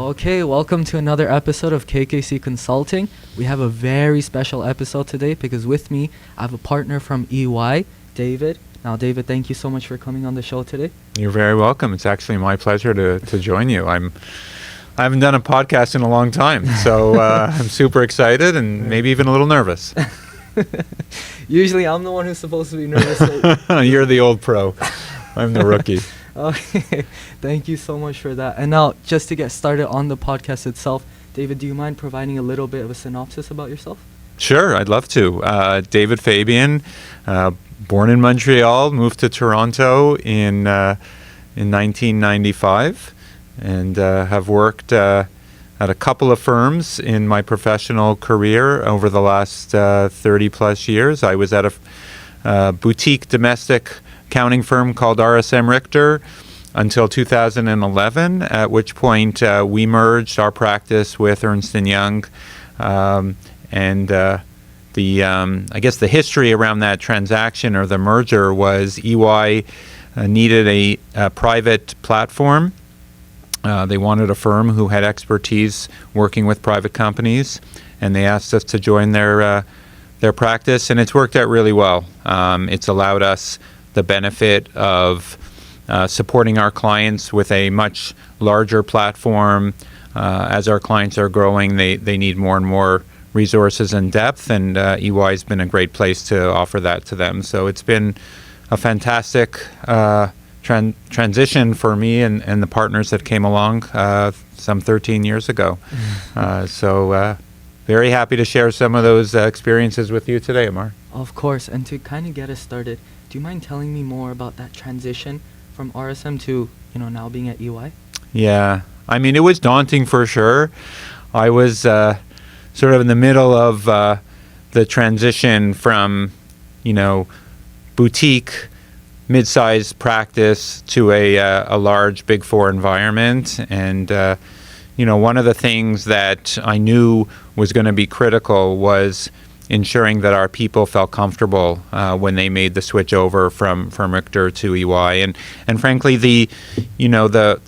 Okay, welcome to another episode of KKC Consulting. We have a very special episode today because with me, I have a partner from EY, David. Now, David, thank you so much for coming on the show today. You're very welcome. It's actually my pleasure to join you. I haven't done a podcast in a long time, so I'm super excited and maybe even a little nervous. Usually, I'm the one who's supposed to be nervous. You're the old pro. I'm the rookie. Okay, thank you so much for that. And now, just to get started on the podcast itself, David, do you mind providing a little bit of a synopsis about yourself? Sure, I'd love to. David Fabian, born in Montreal, moved to Toronto in 1995, and have worked at a couple of firms in my professional career over the last 30 plus years. I was at a boutique domestic accounting firm called RSM Richter until 2011, at which point we merged our practice with Ernst & Young. I guess the history around that transaction or the merger was EY needed a private platform. They wanted a firm who had expertise working with private companies, and they asked us to join their practice, and it's worked out really well. It's allowed us the benefit of supporting our clients with a much larger platform. As our clients are growing, they need more and more resources and depth, and EY has been a great place to offer that to them. So it's been a fantastic transition for me and the partners that came along some 13 years ago. So very happy to share some of those experiences with you today, Amar. Of course, and to kind of get us started, do you mind telling me more about that transition from RSM to, now being at EY? Yeah, I mean, it was daunting for sure. I was sort of in the middle of the transition from, boutique, mid-sized practice to a large Big Four environment. And, one of the things that I knew was going to be critical was ensuring that our people felt comfortable when they made the switch over from Richter to EY, and frankly, the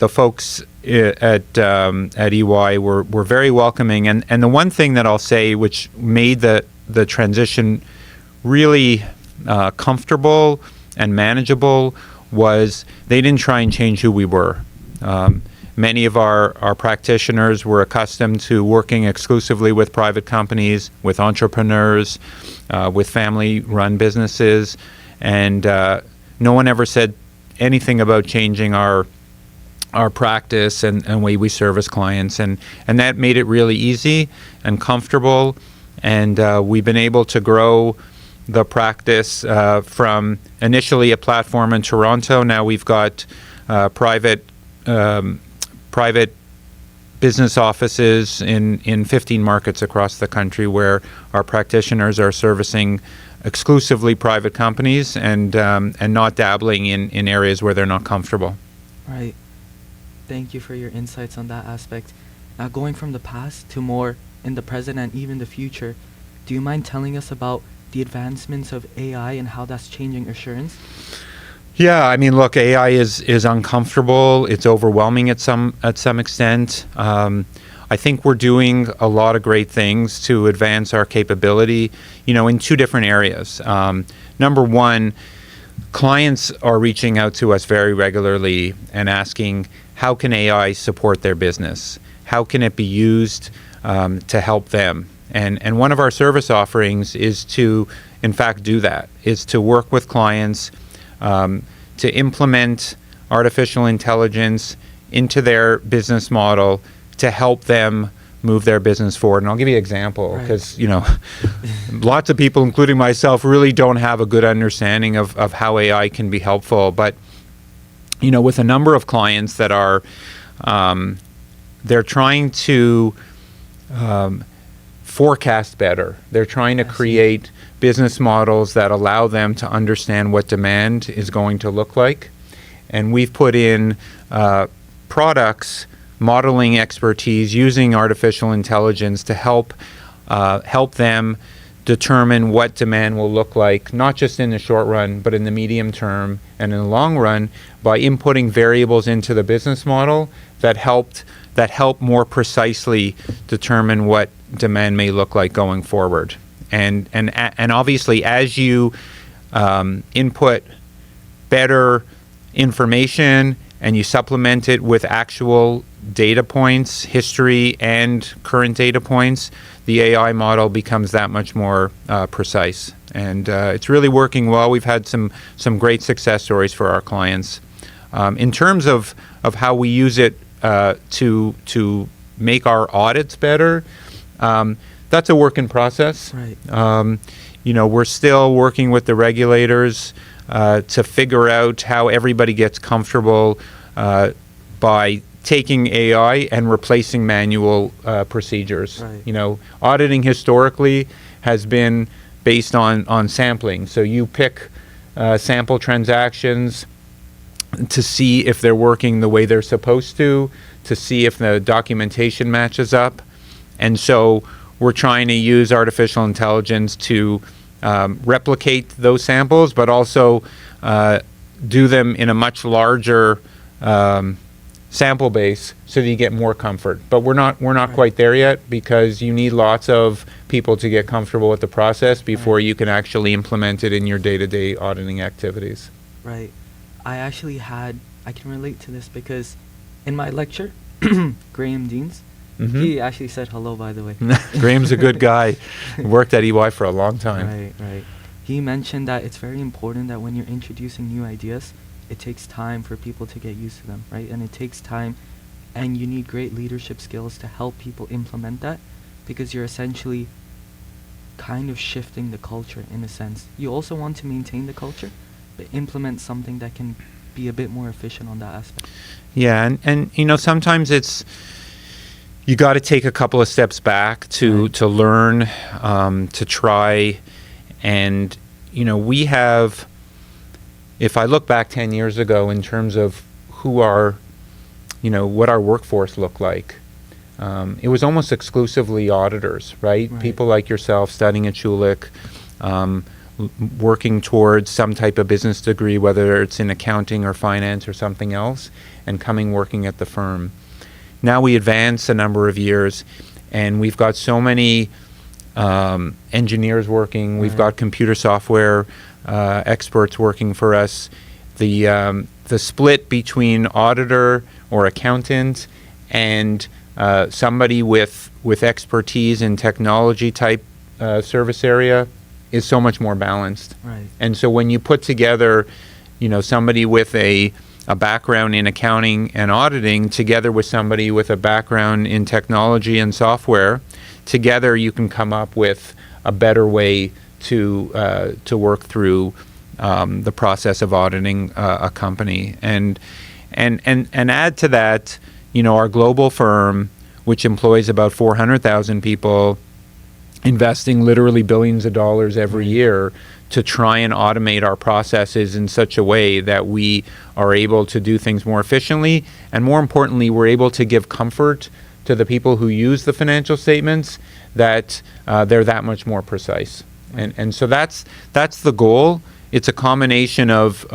folks at EY were very welcoming, and the one thing that I'll say which made the transition really comfortable and manageable was they didn't try and change who we were. Many of our practitioners were accustomed to working exclusively with private companies, with entrepreneurs, with family-run businesses, and no one ever said anything about changing our practice and way we service clients, and that made it really easy and comfortable, and we've been able to grow the practice from initially a platform in Toronto. Now we've got private business offices in 15 markets across the country where our practitioners are servicing exclusively private companies and not dabbling in areas where they're not comfortable. Right. Thank you for your insights on that aspect. Now, going from the past to more in the present and even the future, do you mind telling us about the advancements of AI and how that's changing assurance? Yeah, I mean, look, AI is uncomfortable. It's overwhelming at some extent. I think we're doing a lot of great things to advance our capability, in two different areas. Number one, clients are reaching out to us very regularly and asking, how can AI support their business? How can it be used to help them? And one of our service offerings is to, in fact, do that, is to work with clients to implement artificial intelligence into their business model to help them move their business forward. And I'll give you an example because, lots of people, including myself, really don't have a good understanding of how AI can be helpful. But, with a number of clients that are, they're trying to forecast better. They're trying to create business models that allow them to understand what demand is going to look like. And we've put in products, modeling expertise using artificial intelligence to help them determine what demand will look like, not just in the short run, but in the medium term and in the long run, by inputting variables into the business model that help more precisely determine what demand may look like going forward. And obviously, as you input better information and you supplement it with actual data points, history, and current data points, the AI model becomes that much more precise. And it's really working well. We've had some great success stories for our clients. In terms of how we use it to make our audits better, that's a work in process. Right. We're still working with the regulators to figure out how everybody gets comfortable by taking AI and replacing manual procedures. Right. Auditing historically has been based on sampling. So you pick sample transactions to see if they're working the way they're supposed to see if the documentation matches up. And so we're trying to use artificial intelligence to replicate those samples, but also do them in a much larger sample base so that you get more comfort. But we're not Right. quite there yet, because you need lots of people to get comfortable with the process before Right. you can actually implement it in your day-to-day auditing activities. Right. I can relate to this because in my lecture, Graham Deans, he actually said hello, by the way. Graham's a good guy. Worked at EY for a long time. Right, right. He mentioned that it's very important that when you're introducing new ideas, it takes time for people to get used to them, right? And it takes time, and you need great leadership skills to help people implement that, because you're essentially kind of shifting the culture in a sense. You also want to maintain the culture, but implement something that can be a bit more efficient on that aspect. Yeah, and sometimes you got to take a couple of steps back to learn, to try, and we have. If I look back 10 years ago in terms of what our workforce looked like, it was almost exclusively auditors, right? People like yourself studying at Schulich, working towards some type of business degree, whether it's in accounting or finance or something else, and coming working at the firm. Now we advance a number of years, and we've got so many engineers working. We've got computer software experts working for us. The split between auditor or accountant and somebody with expertise in technology type service area is so much more balanced. Right. And so when you put together, somebody with a background in accounting and auditing together with somebody with a background in technology and software, together you can come up with a better way to work through the process of auditing a company. And add to that, our global firm, which employs about 400,000 people, investing literally billions of dollars every year to try and automate our processes in such a way that we are able to do things more efficiently, and more importantly, we're able to give comfort to the people who use the financial statements that they're that much more precise. And so that's the goal. It's a combination of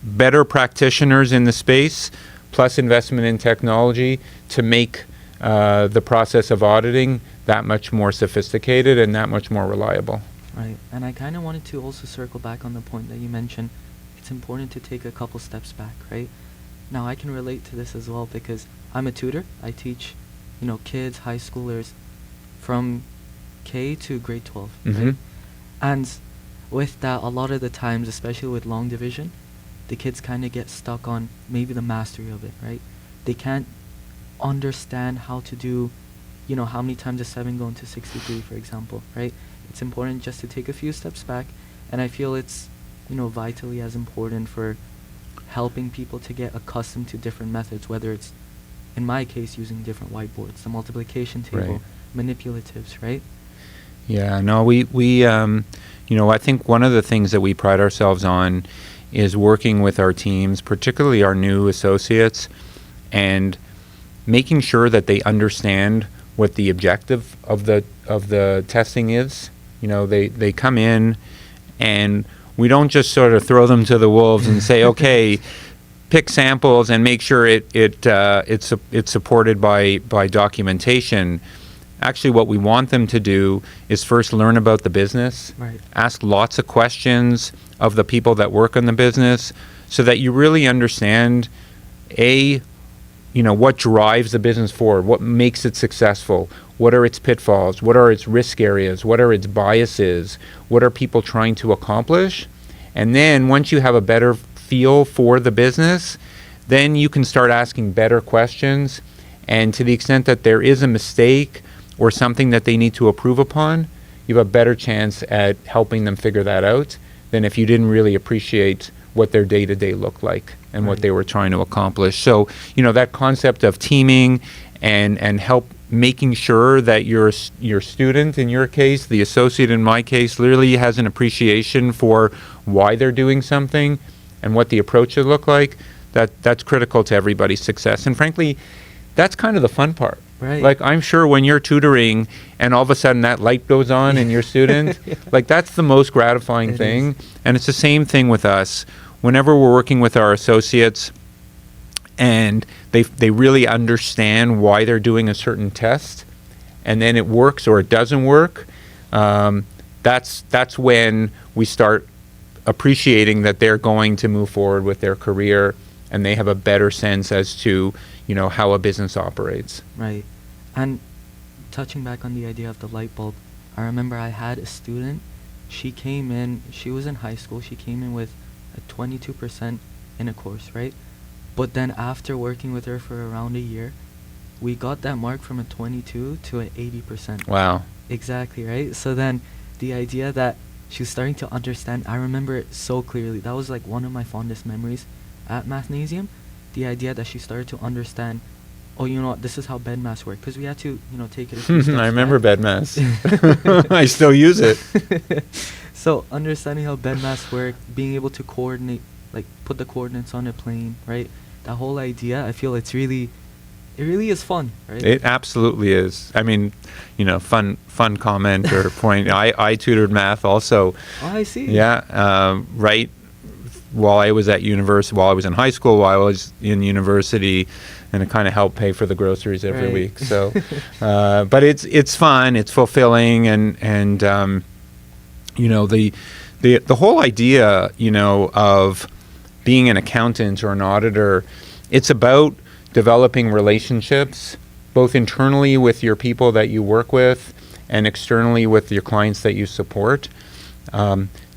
better practitioners in the space plus investment in technology to make the process of auditing that much more sophisticated and that much more reliable. Right. And I kind of wanted to also circle back on the point that you mentioned. It's important to take a couple steps back, right? Now I can relate to this as well because I'm a tutor. I teach, kids, high schoolers from K to grade 12, right? And with that, a lot of the times, especially with long division, the kids kind of get stuck on maybe the mastery of it, right? They can't understand how to do, how many times does 7 go into 63, for example, right? It's important just to take a few steps back, and I feel it's, vitally as important for helping people to get accustomed to different methods, whether it's, in my case, using different whiteboards, the multiplication table, manipulatives, right? Yeah, no, we I think one of the things that we pride ourselves on is working with our teams, particularly our new associates, and making sure that they understand what the objective of the testing is. They come in, and we don't just sort of throw them to the wolves and say, okay, pick samples and make sure it's supported by documentation. Actually, what we want them to do is first learn about the business, Right. ask lots of questions of the people that work on the business, so that you really understand, what drives the business forward, what makes it successful, what are its pitfalls, what are its risk areas, what are its biases, what are people trying to accomplish. And then once you have a better feel for the business, then you can start asking better questions. And to the extent that there is a mistake or something that they need to improve upon, you have a better chance at helping them figure that out than if you didn't really appreciate what their day-to-day looked like and what they were trying to accomplish. So, that concept of teaming and help making sure that your student, in your case, the associate in my case, literally has an appreciation for why they're doing something and what the approach should look like, that's critical to everybody's success. And frankly, that's kind of the fun part. Right. Like, I'm sure when you're tutoring and all of a sudden that light goes on in your student, like, that's the most gratifying thing. And it's the same thing with us. Whenever we're working with our associates and they really understand why they're doing a certain test, and then it works or it doesn't work, that's when we start appreciating that they're going to move forward with their career, and they have a better sense as to how a business operates. Right. And touching back on the idea of the light bulb, I remember I had a student, she was in high school, she came in with a 22% in a course, right? But then after working with her for around a year, we got that mark from a 22 to an 80%. Wow. Exactly, right? So then the idea that she was starting to understand, I remember it so clearly. That was like one of my fondest memories at Mathnasium. The idea that she started to understand, this is how bed mass work, because we had to, take it a few steps I remember back. bed mass. I still use it. So understanding how bed mass work, being able to coordinate, like put the coordinates on a plane, right? That whole idea, I feel it really is fun, right? It absolutely is. I mean, fun comment or point. I tutored math also. Oh, I see. Yeah, right. While I was in high school, while I was in university, and it kind of helped pay for the groceries every week. So, but it's fun, it's fulfilling, and the whole idea, of being an accountant or an auditor, it's about developing relationships, both internally with your people that you work with and externally with your clients that you support.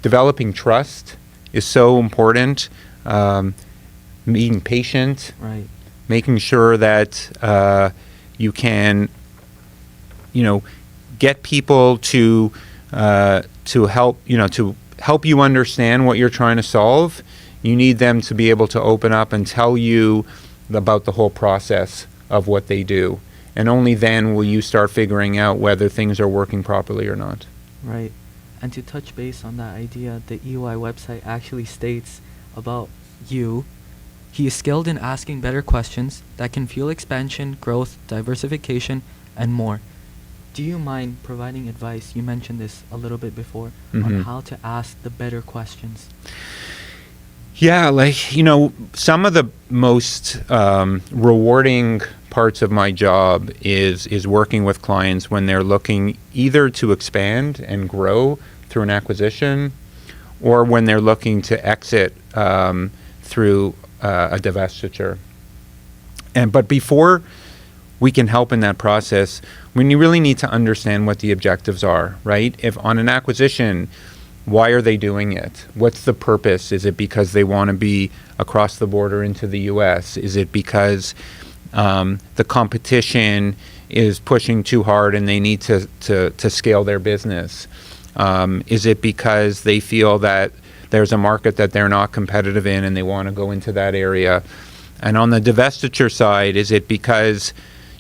Developing trust is so important. Being patient, Right. making sure that you can, get people to help you understand what you're trying to solve. You need them to be able to open up and tell you about the whole process of what they do. And only then will you start figuring out whether things are working properly or not. Right. And to touch base on that idea, the EY website actually states about you: he is skilled in asking better questions that can fuel expansion, growth, diversification, and more. Do you mind providing advice? You mentioned this a little bit before, on how to ask the better questions. Yeah, some of the most rewarding parts of my job is working with clients when they're looking either to expand and grow through an acquisition, or when they're looking to exit through a divestiture. But before we can help in that process, we really need to understand what the objectives are, right? If on an acquisition, why are they doing it? What's the purpose? Is it because they want to be across the border into the U.S.? Is it because the competition is pushing too hard and they need to scale their business? Is it because they feel that there's a market that they're not competitive in and they want to go into that area? And on the divestiture side, is it because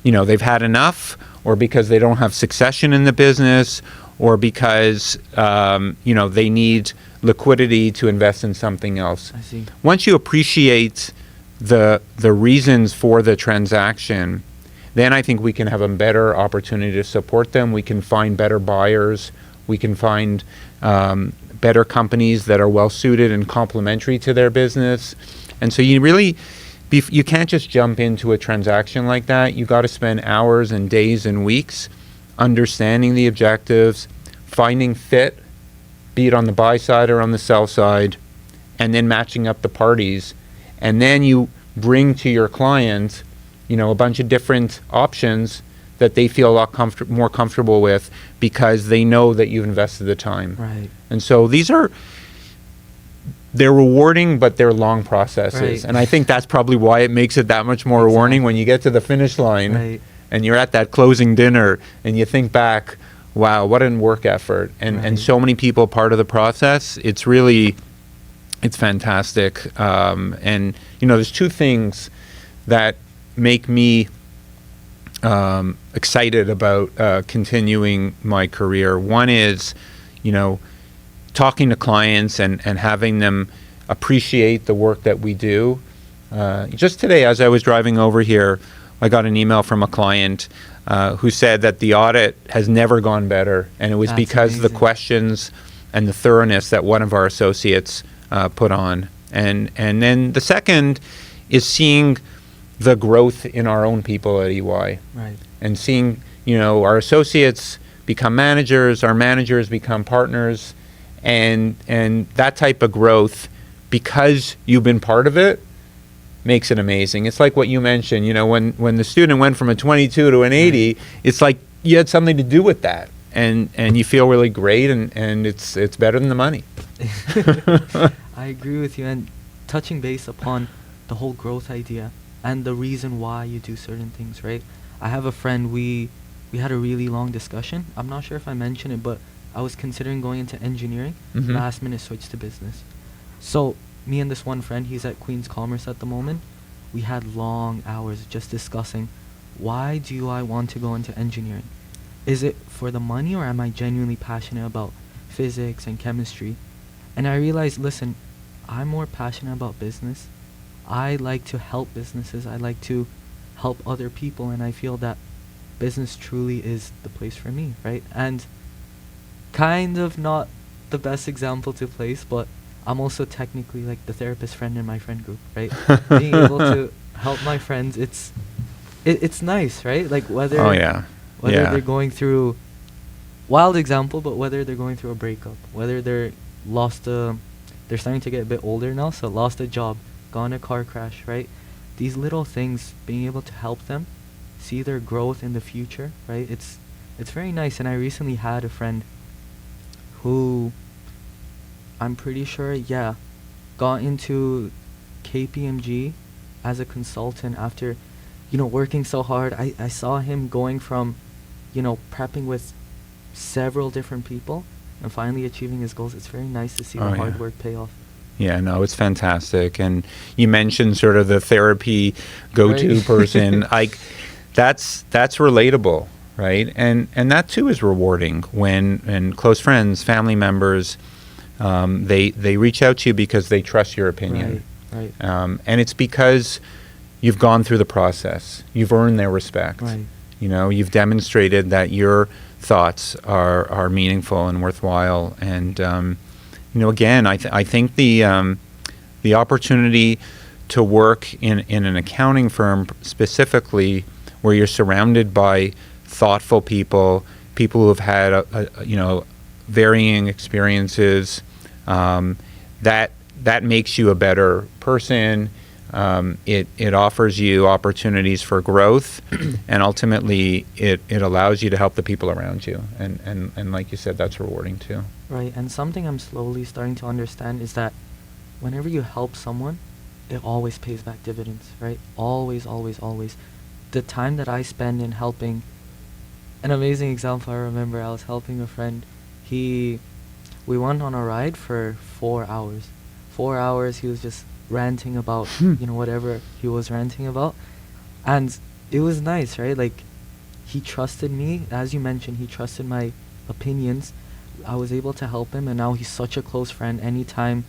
they've had enough, or because they don't have succession in the business, or because they need liquidity to invest in something else? I see. Once you appreciate the reasons for the transaction, then I think we can have a better opportunity to support them. We can find better buyers. We can find better companies that are well suited and complementary to their business. And so you really, you can't just jump into a transaction like that. You got to spend hours and days and weeks understanding the objectives, finding fit, be it on the buy side or on the sell side, and then matching up the parties. And then you bring to your client, a bunch of different options that they feel a lot more comfortable with because they know that you've invested the time. Right. And so they're rewarding, but they're long processes. Right. And I think that's probably why it makes it that much more rewarding when you get to the finish line. Right. And you're at that closing dinner and you think back, wow, what a work effort. And so many people part of the process. It's fantastic. And, there's two things that make me excited about continuing my career. One is, talking to clients and having them appreciate the work that we do. Just today, as I was driving over here, I got an email from a client who said that the audit has never gone better, and it was because of the questions and the thoroughness that one of our associates put on. And then the second is seeing the growth in our own people at EY. Right. And seeing, our associates become managers, our managers become partners, and that type of growth, because you've been part of it, makes it amazing. It's like what you mentioned, when the student went from a 22 to an 80, it's like you had something to do with that. And you feel really great, and it's better than the money. I agree with you. And touching base upon the whole growth idea and the reason why you do certain things, right? I have a friend, we had a really long discussion. I'm not sure if I mentioned it, but I was considering going into engineering. Mm-hmm. Last minute switch to business. So me and this one friend, he's at Queen's Commerce at the moment. We had long hours just discussing, why do I want to go into engineering? Is it for the money, or am I genuinely passionate about physics and chemistry? And I realized, listen, I'm more passionate about business. I like to help businesses. I like to help other people, and I feel that business truly is the place for me, right? And kind of not the best example to place, but I'm also technically like the therapist friend in my friend group, right? Being able to help my friends, it's nice, right? Like whether they're going through, wild example, but whether they're going through a breakup, whether they're starting to get a bit older now, so lost a job, got in a car crash, right? These little things, being able to help them see their growth in the future, right? It's very nice. And I recently had a friend who, I'm pretty sure, got into KPMG as a consultant after, working so hard. I saw him going from, prepping with several different people and finally achieving his goals. It's very nice to see the hard work pay off. Yeah, no, it's fantastic. And you mentioned sort of the therapy go-to person. That's relatable, right? And that too is rewarding when close friends, family members, they reach out to you because they trust your opinion. Right. And it's because you've gone through the process. You've earned their respect. Right. You've demonstrated that your thoughts are meaningful and worthwhile. And again, I think the opportunity to work in an accounting firm specifically, where you're surrounded by thoughtful people who have had varying experiences, that makes you a better person. It offers you opportunities for growth, and ultimately it allows you to help the people around you. And like you said, that's rewarding too. Right. And something I'm slowly starting to understand is that whenever you help someone, it always pays back dividends, right? Always, always, always. The time that I spend in helping, an amazing example, I remember I was helping a friend. We went on a ride for 4 hours. 4 hours he was just ranting about, whatever he was ranting about. And it was nice, right? Like, he trusted me. As you mentioned, he trusted my opinions. I was able to help him, and now he's such a close friend. Anytime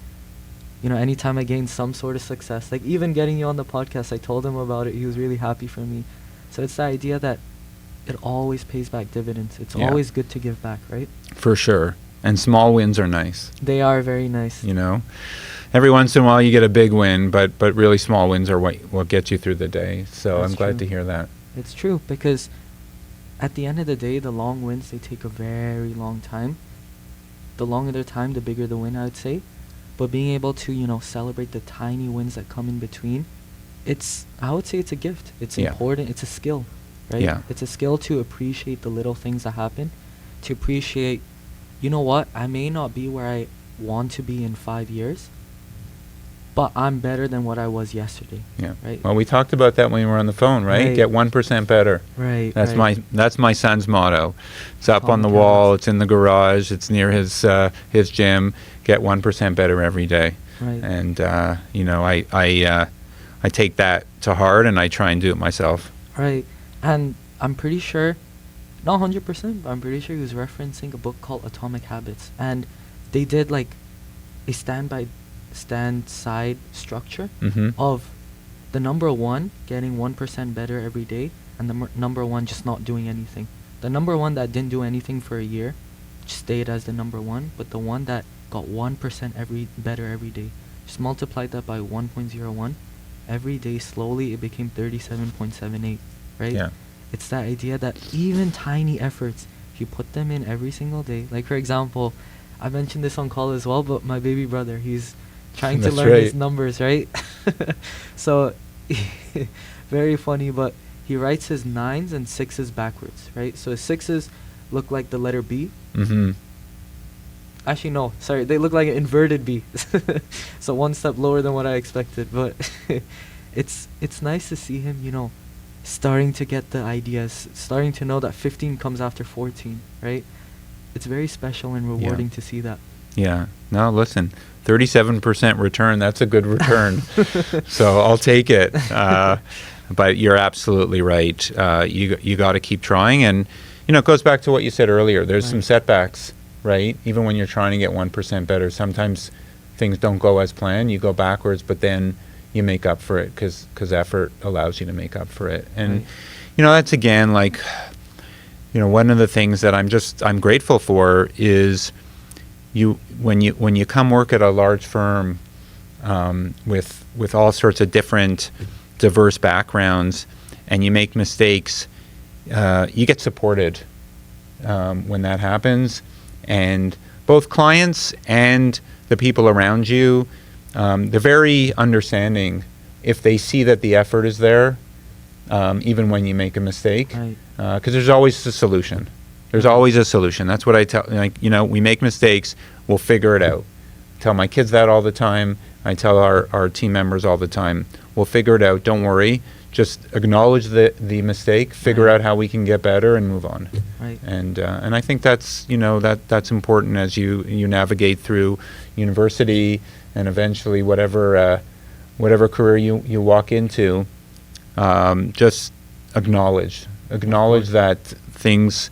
I gain some sort of success, like even getting you on the podcast, I told him about it. He was really happy for me. So it's the idea that it always pays back dividends. It's Yeah. always good to give back, right? For sure. And small wins are nice, They are very nice. you know. Every once in a while you get a big win, but really small wins are what get you through the day. So That's I'm glad true. to hear that. It's true, because at the end of the day, the long wins, they take a very long time. The longer the time, the bigger the win, I would say. But being able to, celebrate the tiny wins that come in between, I would say it's a gift. It's Yeah. important. It's a skill, right? Yeah. It's a skill to appreciate the little things that happen, to appreciate, you know what, I may not be where I want to be in 5 years, but I'm better than what I was yesterday. Yeah. Right. Well, we talked about that when we were on the phone, right? Right. Get 1% better. Right. That's right. my son's motto. It's up on the Atomic wall. habits. It's in the garage. It's near his gym. Get 1% better every day. Right. And I take that to heart, and I try and do it myself. Right. And I'm pretty sure, not 100%, but I'm pretty sure he was referencing a book called Atomic Habits. And they did like a stand side structure Mm-hmm. of the number one getting 1% better every day, and the number one just not doing anything. The number one that didn't do anything for a year just stayed as the number one, but the one that got 1% better every day, just multiplied that by 1.01 every day. Slowly it became 37.78, right? Yeah. It's that idea that even tiny efforts, if you put them in every single day, like for example, I mentioned this on call as well, but my baby brother, he's trying to That's learn his right. numbers, right? So very funny, but he writes his 9s and 6s backwards, right? So his 6s look like the letter B. Mm-hmm. Actually, no, sorry, they look like an inverted B. So one step lower than what I expected, but it's nice to see him, starting to get the ideas, starting to know that 15 comes after 14, right? It's very special and rewarding to see that. Yeah. No, listen, 37% return, that's a good return. So I'll take it. But you're absolutely right. You got to keep trying. And, it goes back to what you said earlier. There's some Right. setbacks, right? Even when you're trying to get 1% better, sometimes things don't go as planned. You go backwards, but then you make up for it because effort allows you to make up for it. And, Right. That's again, like, one of the things that I'm grateful for is when you come work at a large firm with all sorts of different diverse backgrounds, and you make mistakes, you get supported when that happens, and both clients and the people around you, they're very understanding if they see that the effort is there, even when you make a mistake, Right. because there's always a solution. There's always a solution. That's what I tell, we make mistakes, we'll figure it out. Tell my kids that all the time. I tell our team members all the time, we'll figure it out, don't worry. Just acknowledge the mistake, figure Right. out how we can get better, and move on. Right. And I think that's that's important as you navigate through university and eventually whatever career you walk into. Just acknowledge that things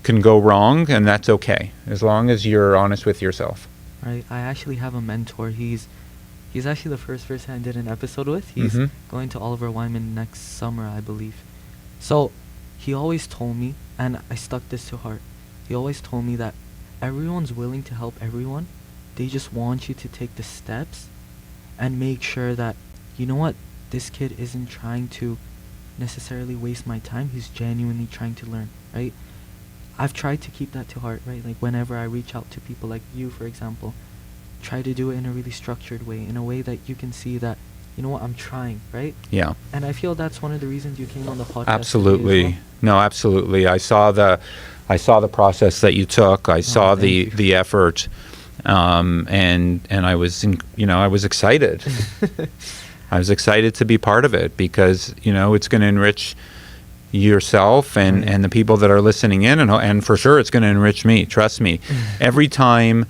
can go wrong, and that's okay as long as you're honest with yourself. Right. I actually have a mentor. He's actually the first person I did an episode with. He's Mhm. going to Oliver Wyman next summer, I believe. So he always told me, and I stuck this to heart, he always told me that everyone's willing to help everyone. They just want you to take the steps and make sure that, you know what, this kid isn't trying to necessarily waste my time. He's genuinely trying to learn, right? I've tried to keep that to heart, right? Like whenever I reach out to people like you, for example, try to do it in a really structured way, in a way that you can see that, you know what, I'm trying, right? Yeah. And I feel that's one of the reasons you came on the podcast today as Absolutely. well. No, absolutely. I saw the process that you took. I saw thank you. the effort, and I was I was excited. I was excited to be part of it because it's going to enrich yourself and Right. the people that are listening in, and for sure it's going to enrich me. Trust me. Every time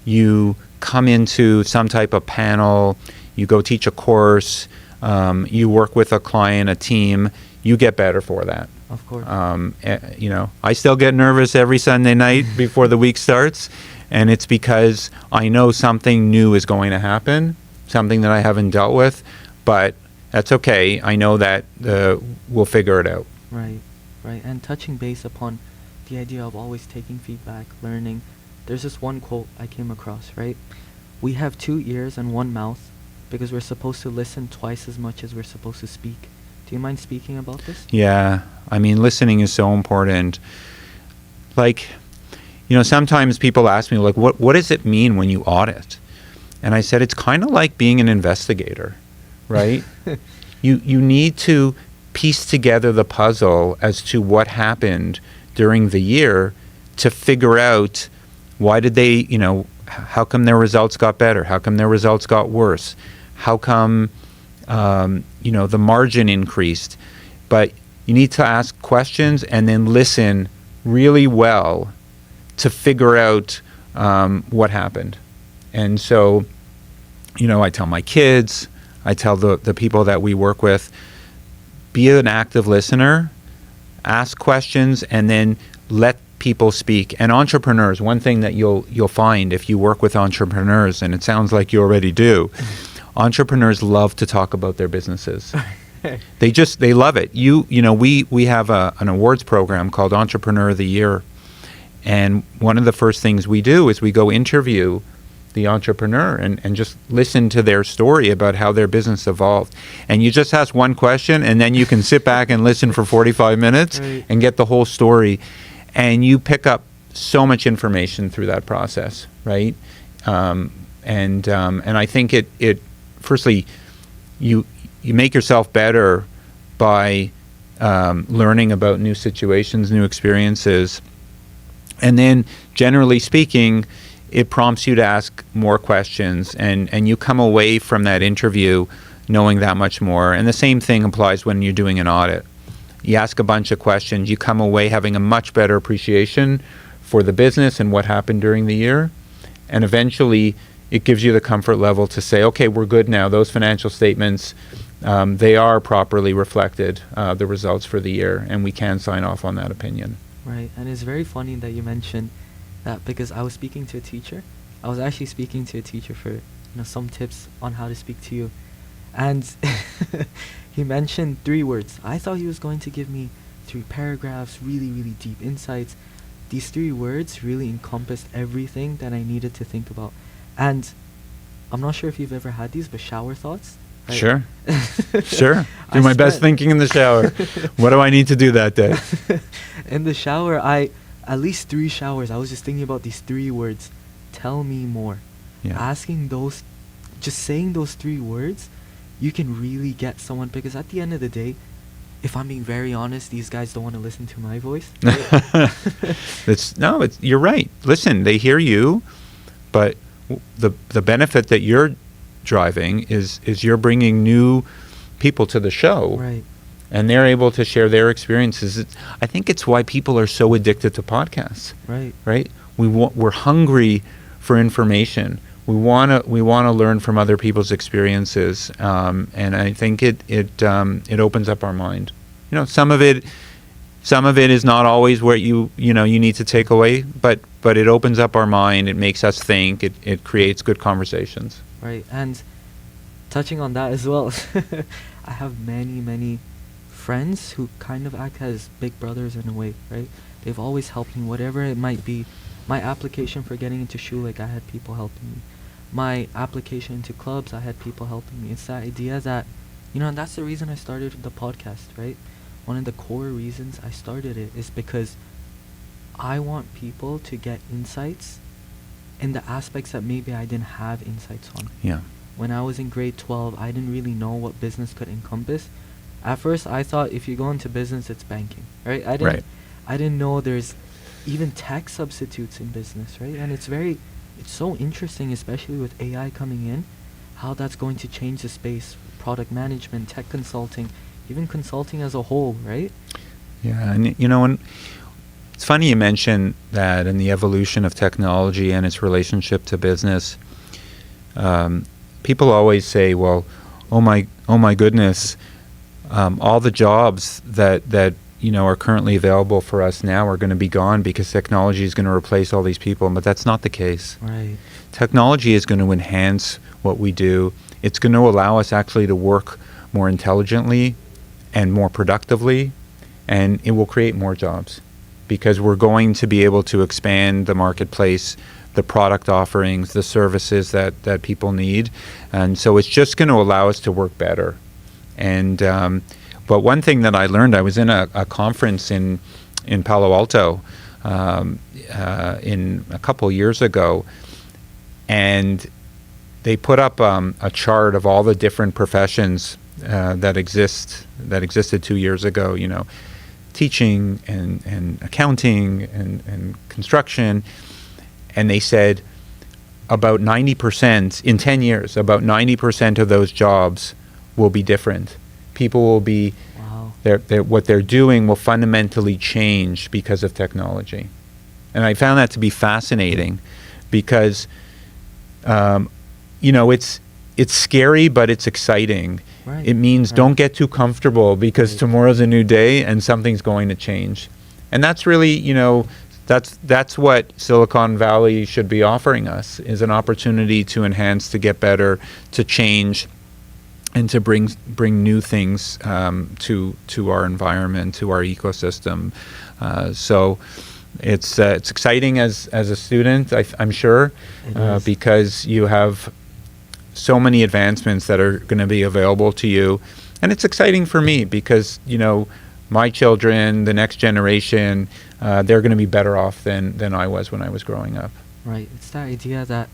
you come into some type of panel, you go teach a course, you work with a client, a team, you get better for that. Of course. I still get nervous every Sunday night before the week starts, and it's because I know something new is going to happen, something that I haven't dealt with, but that's okay. I know that we'll figure it out. Right, right. And touching base upon the idea of always taking feedback, learning, there's this one quote I came across, right? We have 2 ears and one mouth because we're supposed to listen twice as much as we're supposed to speak. Do you mind speaking about this? Yeah, I mean, listening is so important. Like, sometimes people ask me, like, what does it mean when you audit? And I said, it's kind of like being an investigator, right? You need to piece together the puzzle as to what happened during the year to figure out why did they, how come their results got better? How come their results got worse? How come, the margin increased? But you need to ask questions and then listen really well to figure out what happened. And so, I tell my kids, I tell the people that we work with, be an active listener, ask questions, and then let people speak. And entrepreneurs, one thing that you'll find if you work with entrepreneurs, and it sounds like you already do, entrepreneurs love to talk about their businesses. They love it. We have an awards program called Entrepreneur of the Year. And one of the first things we do is we go interview the entrepreneur and just listen to their story about how their business evolved. And you just ask one question, and then you can sit back and listen for 45 minutes Right. and get the whole story. And you pick up so much information through that process, right? And I think it firstly, you make yourself better by learning about new situations, new experiences. And then, generally speaking, it prompts you to ask more questions, and you come away from that interview knowing that much more. And the same thing applies when you're doing an audit. You ask a bunch of questions, you come away having a much better appreciation for the business and what happened during the year. And eventually, it gives you the comfort level to say, okay, we're good now. Those financial statements, they are properly reflected, the results for the year, and we can sign off on that opinion. Right, and it's very funny that you mentioned that because I was speaking to a teacher. I was actually speaking to a teacher for some tips on how to speak to you, and he mentioned 3 words. I thought he was going to give me 3 paragraphs, really, really deep insights. These 3 words really encompassed everything that I needed to think about, and I'm not sure if you've ever had these, but shower thoughts. Right? Sure. Sure. I Do my best spent- thinking in the shower. What do I need to do that day? In the shower, at least 3 showers, I was just thinking about these 3 words. Tell me more. Yeah. Asking those, just saying those 3 words, you can really get someone, because at the end of the day, if I'm being very honest, these guys don't want to listen to my voice. You're right. Listen, they hear you, but the benefit that you're driving is you're bringing new people to the show. Right. And they're able to share their experiences. I think it's why people are so addicted to podcasts. Right. Right? We're hungry for information. We want to learn from other people's experiences, and I think it opens up our mind. Some of it is not always what you need to take away, but it opens up our mind. It makes us think. It creates good conversations. Right. And touching on that as well, I have many friends who kind of act as big brothers in a way, right? They've always helped me, whatever it might be. My application for getting into Schulich, I had people helping me. My application into clubs, I had people helping me. It's that idea that, and that's the reason I started the podcast, right? One of the core reasons I started it is because I want people to get insights in the aspects that maybe I didn't have insights on. Yeah. When I was in grade 12, I didn't really know what business could encompass. At first, I thought if you go into business, it's banking, right? I didn't know there's even tech substitutes in business, right? And it's so interesting, especially with AI coming in, how that's going to change the space, product management, tech consulting, even consulting as a whole, right? Yeah, and and it's funny you mention that and the evolution of technology and its relationship to business. People always say, well, oh my goodness, all the jobs that are currently available for us now are going to be gone because technology is going to replace all these people. But that's not the case. Right. Technology is going to enhance what we do. It's going to allow us actually to work more intelligently and more productively. and it will create more jobs because we're going to be able to expand the marketplace, the product offerings, the services that people need. And so it's just going to allow us to work better. And but one thing that I learned, I was in a conference in Palo Alto in a couple years ago, and they put up a chart of all the different professions that existed 2 years ago, you know, teaching and accounting and construction. And they said about 90%, in 10 years, about 90% of those jobs will be different. People will be, Wow. what they're doing will fundamentally change because of technology. And I found that to be fascinating because, you know, it's scary, but it's exciting. Right. It means Right. don't get too comfortable because Right. tomorrow's a new day and something's going to change. And that's really, you know, that's what Silicon Valley should be offering us, is an opportunity to enhance, to get better, to change, and to bring new things to our environment, to our ecosystem. So it's exciting as a student, I'm sure, It is. because you have so many advancements that are going to be available to you. And it's exciting for me because, you know, my children, the next generation, they're going to be better off than I was when I was growing up. Right. It's that idea that,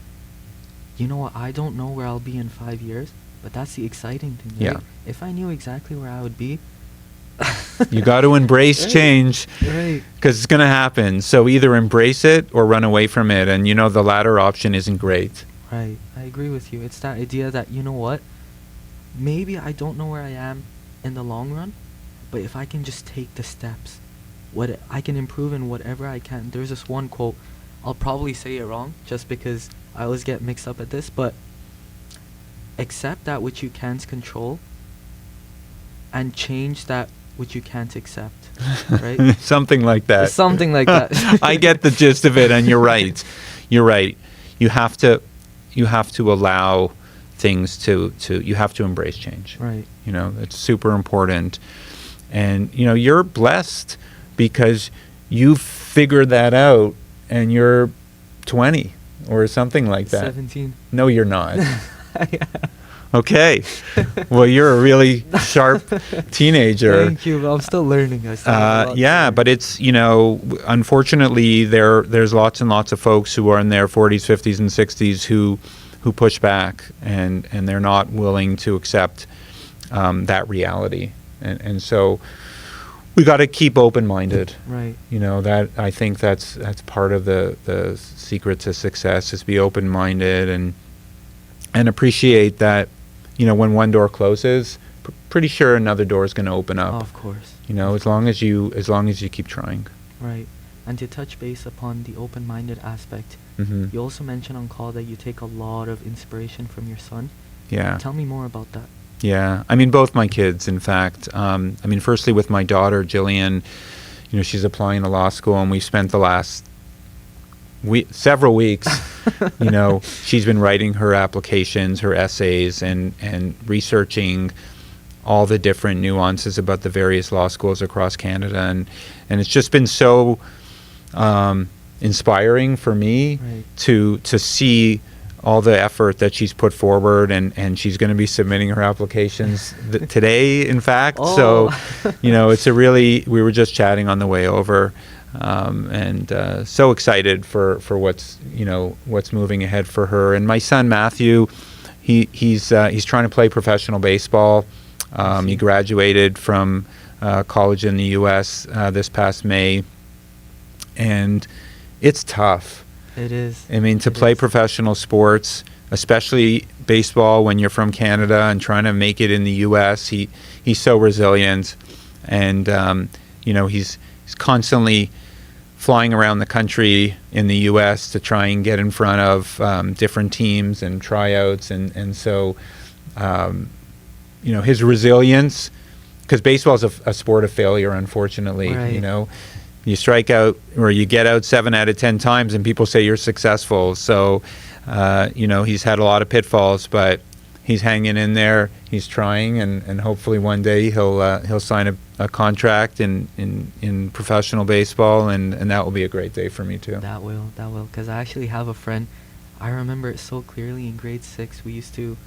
you know what, I don't know where I'll be in 5 years, but that's the exciting thing, right? Yeah. If I knew exactly where I would be. You got to embrace Right. change Right. because it's going to happen. So either embrace it or run away from it. And, you know, the latter option isn't great. Right. I agree with you. It's that idea that, you know what, maybe I don't know where I am in the long run, but if I can just take the steps, I can improve in whatever I can. There's this one quote, I'll probably say it wrong just because I always get mixed up at this, but accept that which you can't control and change that which you can't accept, right? Something like that. Something like that. I get the gist of it, and you're right. You're right. You have to allow things to you have to embrace change. Right. You know, it's super important. And, you know, you're blessed because you figured that out and you're 20 or something like that. 17. No, you're not. Okay. Well, you're a really sharp teenager. Thank you. I'm still learning. I still have a lot to Yeah, learn. but it's, you know, unfortunately, there's lots and lots of folks who are in their 40s, 50s, and 60s who push back and they're not willing to accept that reality. And so we got to keep open-minded. Right. You know, that I think that's part of the secret to success, is be open-minded and appreciate that, you know, when one door closes, pretty sure another door is going to open up. Of course. You know, as long as you keep trying. Right. And to touch base upon the open-minded aspect, Hmm. you also mentioned on call that you take a lot of inspiration from your son. Yeah. Tell me more about that. Yeah. I mean, both my kids, in fact. I mean, firstly, with my daughter, Jillian, you know, she's applying to law school, and we spent the last several weeks, you know, she's been writing her applications, her essays, and researching all the different nuances about the various law schools across Canada. And it's just been so inspiring for me Right. to see all the effort that she's put forward, and she's going to be submitting her applications today, in fact. Oh. So, you know, we were just chatting on the way over, and so excited for what's moving ahead for her. And my son Matthew, he's trying to play professional baseball. He graduated from college in the U.S. This past May, and it's tough. It is. I mean, to It play is. professional sports, especially baseball, when you're from Canada and trying to make it in the U.S., he's so resilient, and you know, he's constantly flying around the country in the U.S. to try and get in front of different teams and tryouts, and so you know, his resilience, because baseball is a sport of failure, unfortunately. Right. You know, you strike out or you get out 7 out of 10 times and people say you're successful. So, you know, he's had a lot of pitfalls, but he's hanging in there. He's trying, and hopefully one day he'll sign a contract in professional baseball, and that will be a great day for me too. That will, because I actually have a friend. I remember it so clearly in grade 6. We used to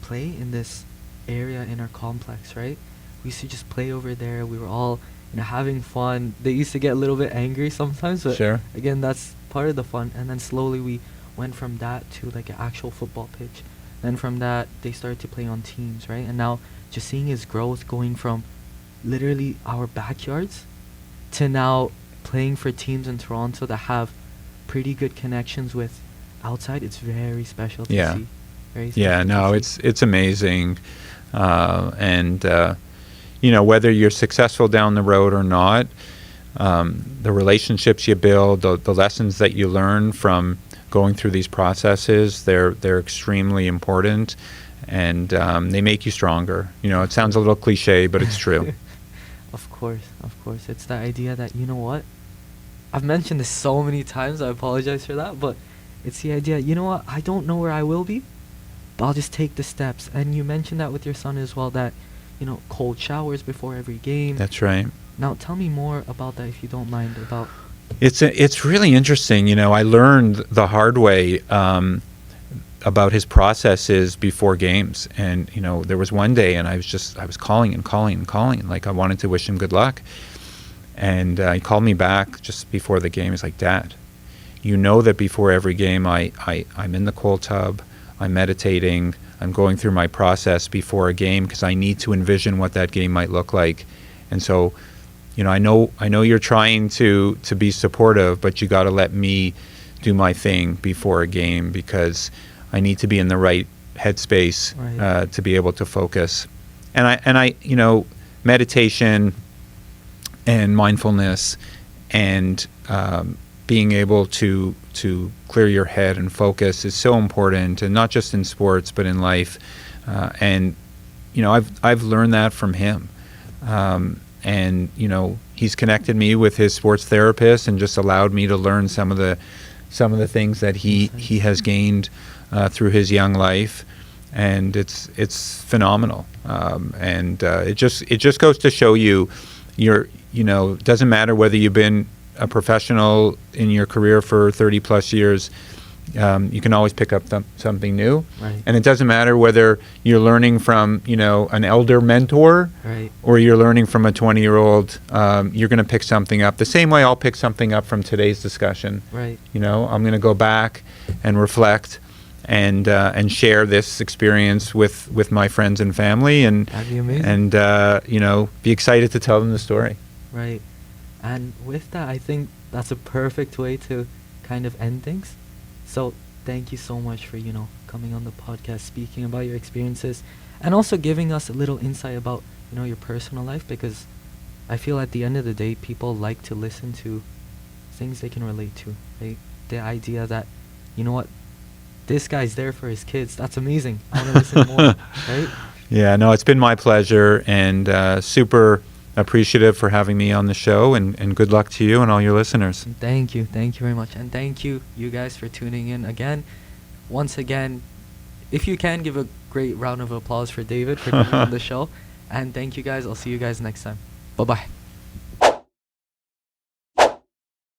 play in this area in our complex, right? We used to just play over there. We were all, having fun. They used to get a little bit angry sometimes, but Sure. again, that's part of the fun. And then slowly we went from that to like an actual football pitch. Then from that, they started to play on teams, right? And now just seeing his growth going from literally our backyards to now playing for teams in Toronto that have pretty good connections with outside, it's very special to Yeah. see. Very special Yeah, to no, see. it's amazing, and whether you're successful down the road or not, the relationships you build, the lessons that you learn from going through these processes, they're extremely important, and they make you stronger. It sounds a little cliche, but it's true. Of course. It's the idea that, you know what? I've mentioned this so many times, I apologize for that, but it's the idea, you know what? I don't know where I will be, but I'll just take the steps. And you mentioned that with your son as well, that, cold showers before every game. That's right. Now, tell me more about that, if you don't mind, about... It's really interesting. I learned the hard way about his processes before games, and there was one day, and I was calling and like I wanted to wish him good luck, and he called me back just before the game. He's like, "Dad, you know that before every game, I'm in the cold tub, I'm meditating, I'm going through my process before a game because I need to envision what that game might look like, and so." I know you're trying to be supportive, but you got to let me do my thing before a game because I need to be in the right headspace Right. to be able to focus. And I meditation and mindfulness and being able to clear your head and focus is so important, and not just in sports but in life. And I've learned that from him. And he's connected me with his sports therapist and just allowed me to learn some of the things that he has gained through his young life, and it's phenomenal. And it just goes to show you, it doesn't matter whether you've been a professional in your career for 30 plus years. You can always pick up something new. Right. And it doesn't matter whether you're learning from an elder mentor, Right. or you're learning from a 20-year-old. You're going to pick something up the same way I'll pick something up from today's discussion. Right. I'm going to go back and reflect and share this experience with my friends and family, and That'd be amazing. and be excited to tell them the story. Right. And with that, I think that's a perfect way to kind of end things. So thank you so much for, coming on the podcast, speaking about your experiences, and also giving us a little insight about, your personal life, because I feel at the end of the day, people like to listen to things they can relate to, right? The idea that, this guy's there for his kids. That's amazing. I want to listen more, right? Yeah, no, it's been my pleasure, and super appreciative for having me on the show, and good luck to you and all your listeners. Thank you very much, and thank you guys for tuning in again. Once again, if you can, give a great round of applause for David for coming on the show, and thank you guys. I'll see you guys next time. Bye bye.